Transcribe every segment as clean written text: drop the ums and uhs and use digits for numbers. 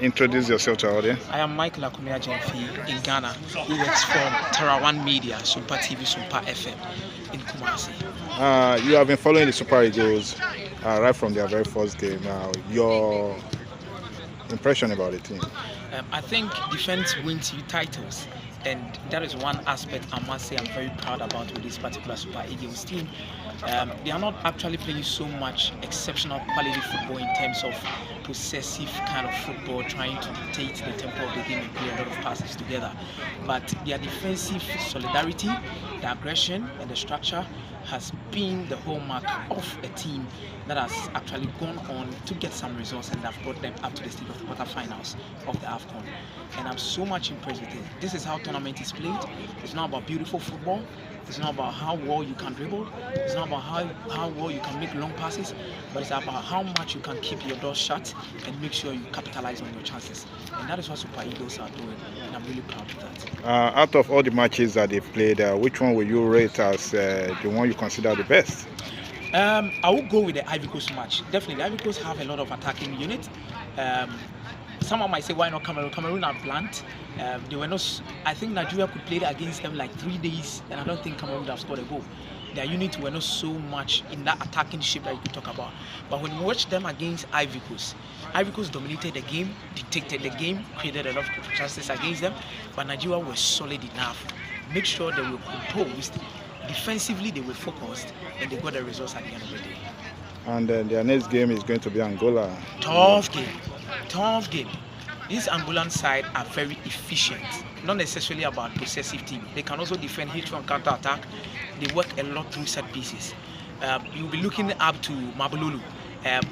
Introduce yourself to our audience. I am Michael Akumia Jemfi in Ghana, who works from Tarawan Media, Sumpa TV, Sumpa FM in Kumasi. You have been following the Super Eagles right from their very first game. Your impression about the team? I think defense wins you titles, and that is one aspect I must say I'm very proud about with this particular Super Eagles team. They are not actually playing so much exceptional quality football in terms of possessive kind of football, trying to dictate the tempo of the game and play a lot of passes together. But their defensive solidarity, the aggression, and the structure has been the hallmark of a team that has actually gone on to get some results and have brought them up to the stage of quarterfinals of the AFCON. And I'm so much impressed with it. This is how tournament is played. It's not about beautiful football. It's not about how well you can dribble. It's not about how well you can make long passes, but it's about how much you can keep your doors shut and make sure you capitalize on your chances. And that is what Super Eagles are doing, and I'm really proud of that. Out of all the matches that they've played, which one will you rate as the one you consider the best? I will go with the Ivory Coast match. Definitely, the Ivory Coast have a lot of attacking units. Someone might say, why not Cameroon? Cameroon are blunt. They were not. I think Nigeria could play against them like 3 days, and I don't think Cameroon would have scored a goal. Their units were not so much in that attacking shape that you could talk about. But when you watch them against Ivory Coast dominated the game, dictated the game, created a lot of chances against them. But Nigeria was solid enough. Make sure they were composed. Defensively, they were focused, and they got the results at the end of the day. And their next game is going to be Angola. Tough game. Tough game. This Angolan side are very efficient. Not necessarily about possessive team. They can also defend H1 counter attack. They work a lot through set pieces. You'll be looking up to Mabululu,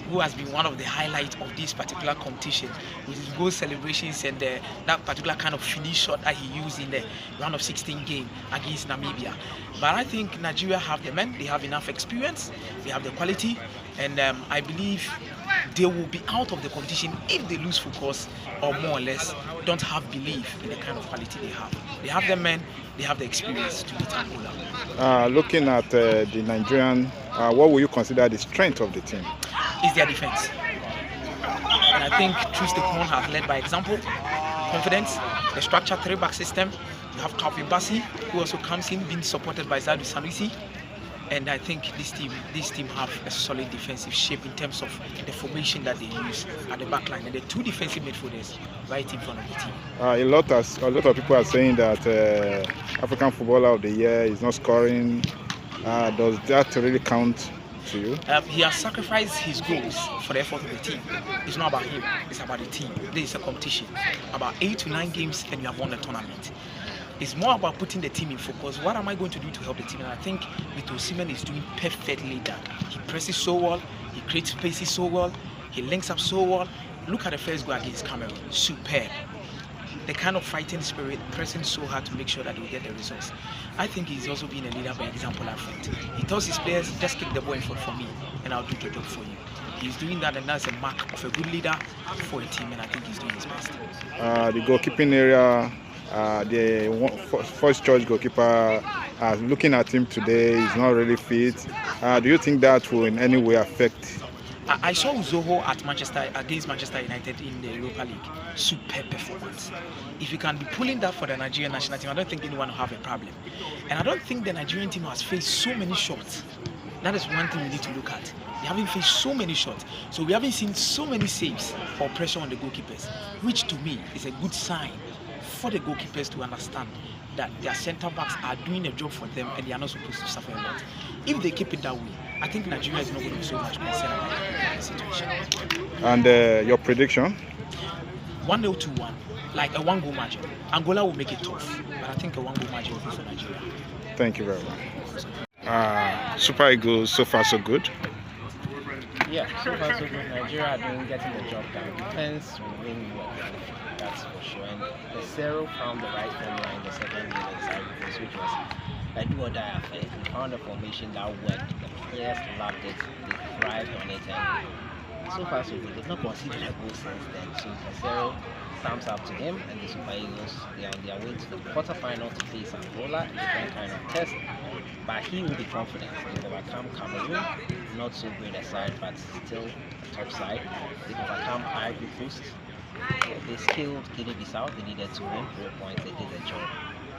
who has been one of the highlights of this particular competition with his goal celebrations and that particular kind of finish shot that he used in the round of 16 game against Namibia. But I think Nigeria have the men, they have enough experience, they have the quality, and I believe they will be out of the competition if they lose focus or more or less don't have belief in the kind of quality they have. They have the men, they have the experience to beat Angola. Looking at the Nigerian, what will you consider the strength of the team? Is their defense. And I think Tristecon has led by example, confidence, the structure 3-back system. You have Calvin Bassi, who also comes in being supported by Zadu Sanusi. And I think this team have a solid defensive shape in terms of the formation that they use at the back line, and the 2 defensive midfielders right in front of the team. A lot of people are saying that African Footballer of the Year is not scoring. Does that really count to you? He has sacrificed his goals for the effort of the team. It's not about him, it's about the team. This is a competition. About 8 to 9 games and you have won the tournament. It's more about putting the team in focus. What am I going to do to help the team? And I think Vito Osimhen is doing perfectly that. He presses so well, he creates spaces so well, he links up so well. Look at the first goal against Cameroon. Superb. The kind of fighting spirit, pressing so hard to make sure that they will get the results. I think he's also been a leader by example at front. He tells his players, just kick the ball in front for me and I'll do the job for you. He's doing that, and that's a mark of a good leader for a team, and I think he's doing his best. The goalkeeping area, the first choice goalkeeper, looking at him today, he's not really fit. Do you think that will in any way affect? I saw Uzoho against Manchester United in the Europa League. Superb performance. If you can be pulling that for the Nigerian national team, I don't think anyone will have a problem. And I don't think the Nigerian team has faced so many shots. That is one thing we need to look at. They haven't faced so many shots. So we haven't seen so many saves or pressure on the goalkeepers, which to me is a good sign for the goalkeepers to understand that their centre backs are doing a job for them and they are not supposed to suffer a lot. If they keep it that way, I think Nigeria is not going to be so much concerned about the situation. And your prediction? 1-0 2-1, like a 1-goal margin. Angola will make it tough, but I think a 1-goal margin will be for Nigeria. Thank you very much. Super Eagles, so far so good. Yeah, so far so good. Nigeria are doing getting the job done. Defense will win well, that's for sure. And the Zero found the right formula in the second game against which was a do or die affair. He found a formation that worked. The players loved it. They thrived on it, and so far so good. They've not conceded a goal since then. So the Zero, thumbs up to him, and the Super Eagles, they are on their way to the quarterfinal to face Angola, a different kind of test. But he will be confident. They've overcome Cameroon, not so great a side, but still a top side. They've overcome Ivory Coast, They skilled Guinea-Bissau. They needed to win 3 points. They did the job.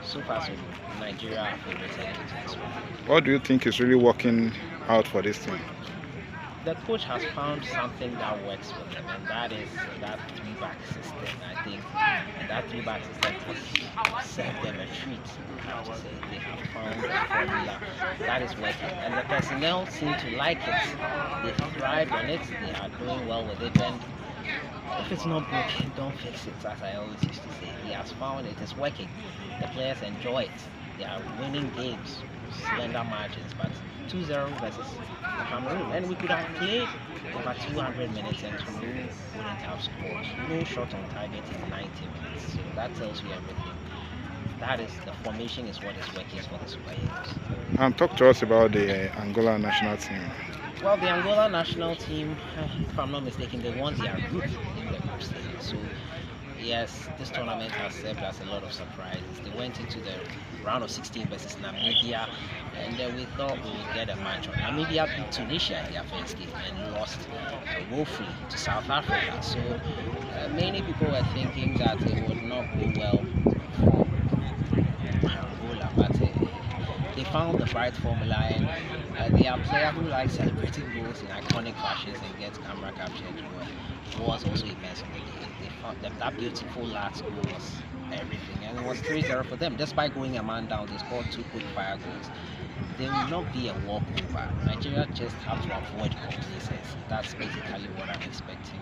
So far, so good. Nigeria are favorites heading into this one. What do you think is really working out for this team? The coach has found something that works for them, and that is that three-back system. I think that three-back system has served them a treat. I have to say, they have found a formula that is working, and the personnel seem to like it. They thrive on it. They are doing well with it, and if it's not broken, don't fix it, as I always used to say. He has found it is working. The players enjoy it. They are winning games, slender margins, but 2-0 versus Cameroon. And we could have played over 200 minutes and Cameroon wouldn't have scored. No shot on target in 90 minutes. So that tells you everything. That is, the formation is what is working for the Super Eagles. Talk to us about the Angola national team. Well, the Angola national team, if I'm not mistaken, they won their group in the group stage. So, yes, this tournament has served as a lot of surprises. They went into the round of 16 versus Namibia, and we thought we would get a match on. Namibia beat Tunisia in their first game and lost woefully to South Africa. So, many people were thinking that it would not go well for Angola, but they found the right formula, and they are a player who likes celebrating goals in iconic fashions and gets camera captured. Was also immense on the day. They found that beautiful last goal was everything, and it was 3-0 for them. Despite going a man down, they scored 2 quick fire goals. They will not be a walkover. Nigeria just have to avoid complacency. That's basically what I'm expecting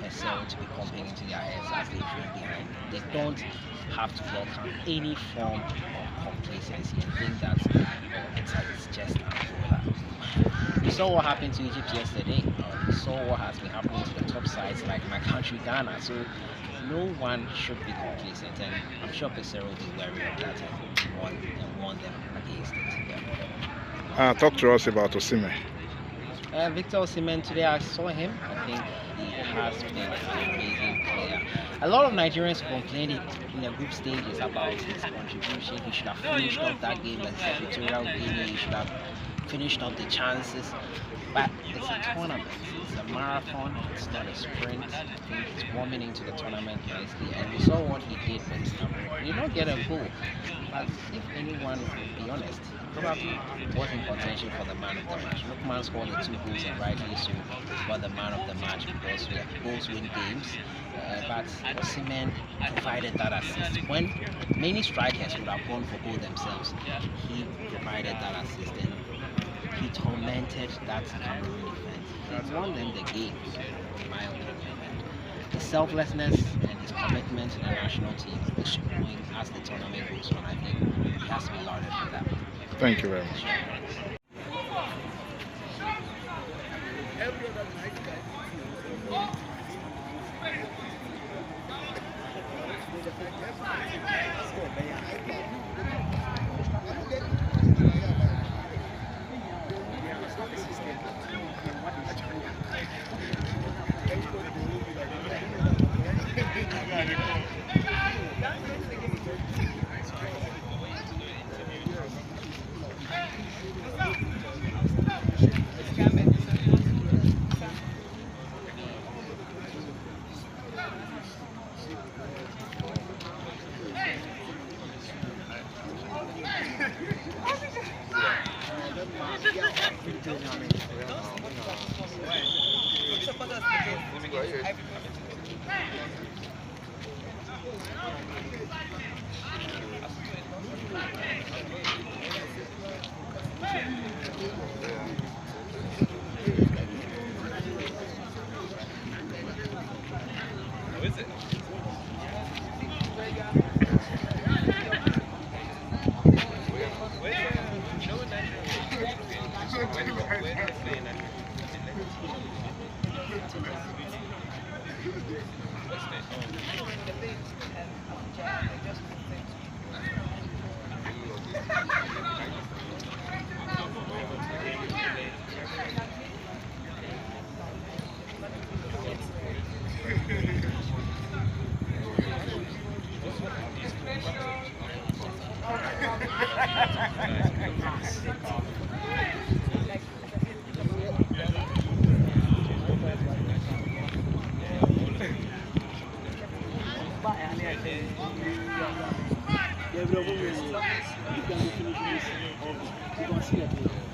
SL to be pumping into their heads as they train behind. They don't have to welcome any form of complacency and think that it's just Angola. We saw what happened to Egypt yesterday. We saw what has been happening to the top sides like my country, Ghana. So no one should be complacent, and I'm sure Pesero will be wary of that and warn them against it. Yeah. Talk to us about Osimhen. Victor Osimhen, today I saw him. I think he has been an amazing player. A lot of Nigerians complained in the group stages about his contribution. He should have finished off that game as Equatorial Guinea. He should have finished off the chances. But it's a tournament. It's a marathon. It's not a sprint. I think he's warming into the tournament nicely. And we saw what he did with Cameroon. He did not get a goal. But if anyone would be honest, probably was in contention for the man of the match. Lookman scored the 2 goals and rightly so got the man of the match because goals win games. But Osimhen provided that assist. When many strikers would have gone for goal themselves, he provided that assist and he tormented that Cameroon defense. He won them the game, in my opinion. And his selflessness and his commitment to the national team is showing as the tournament goes on. I think he has to be lauded for that. Thank you very much. when we can go finish this, you can see that.